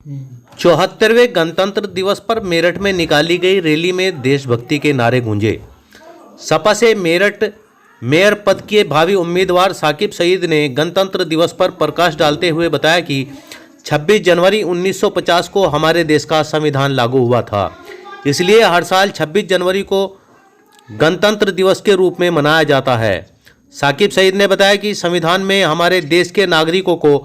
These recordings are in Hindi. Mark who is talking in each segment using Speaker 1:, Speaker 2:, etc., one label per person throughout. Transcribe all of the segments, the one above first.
Speaker 1: 74वें गणतंत्र दिवस पर मेरठ में निकाली गई रैली में देशभक्ति के नारे गूंजे। सपा से मेरठ मेयर पद के भावी उम्मीदवार साकिब सईद ने गणतंत्र दिवस पर प्रकाश डालते हुए बताया कि 26 जनवरी 1950 को हमारे देश का संविधान लागू हुआ था, इसलिए हर साल 26 जनवरी को गणतंत्र दिवस के रूप में मनाया जाता है। साकिब सईद ने बताया कि संविधान में हमारे देश के नागरिकों को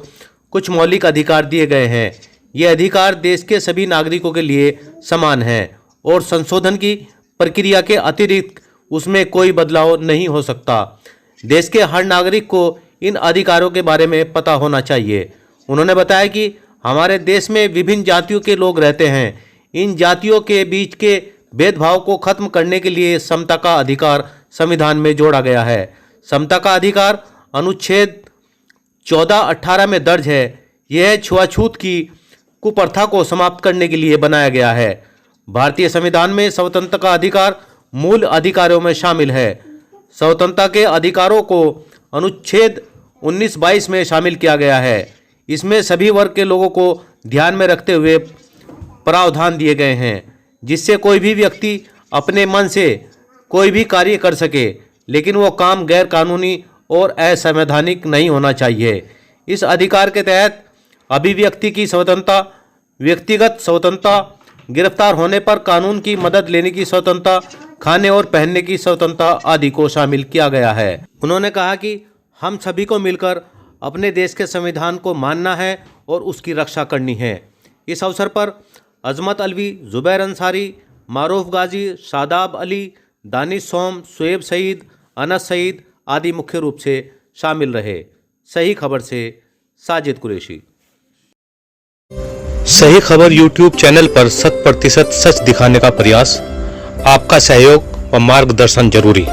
Speaker 1: कुछ मौलिक अधिकार दिए गए हैं। ये अधिकार देश के सभी नागरिकों के लिए समान हैं और संशोधन की प्रक्रिया के अतिरिक्त उसमें कोई बदलाव नहीं हो सकता। देश के हर नागरिक को इन अधिकारों के बारे में पता होना चाहिए। उन्होंने बताया कि हमारे देश में विभिन्न जातियों के लोग रहते हैं। इन जातियों के बीच के भेदभाव को खत्म करने के लिए समता का अधिकार संविधान में जोड़ा गया है। समता का अधिकार अनुच्छेद 14-18 में दर्ज है। यह छुआछूत की कुप्रथा को समाप्त करने के लिए बनाया गया है। भारतीय संविधान में स्वतंत्रता का अधिकार मूल अधिकारों में शामिल है। स्वतंत्रता के अधिकारों को अनुच्छेद 19-22 में शामिल किया गया है। इसमें सभी वर्ग के लोगों को ध्यान में रखते हुए प्रावधान दिए गए हैं, जिससे कोई भी व्यक्ति अपने मन से कोई भी कार्य कर सके, लेकिन वो काम गैर कानूनी और असंवैधानिक नहीं होना चाहिए। इस अधिकार के तहत अभिव्यक्ति की स्वतंत्रता, व्यक्तिगत स्वतंत्रता, गिरफ्तार होने पर कानून की मदद लेने की स्वतंत्रता, खाने और पहनने की स्वतंत्रता आदि को शामिल किया गया है। उन्होंने कहा कि हम सभी को मिलकर अपने देश के संविधान को मानना है और उसकी रक्षा करनी है। इस अवसर पर अजमत अलवी, जुबैर अंसारी, मारूफ गाजी, शादाब अली, दानिश सोम, शुएब सईद, अनस सईद आदि मुख्य रूप से शामिल रहे। सही खबर से साजिद कुरैशी।
Speaker 2: सही खबर यूट्यूब चैनल पर 100% सच दिखाने का प्रयास। आपका सहयोग व मार्गदर्शन जरूरी।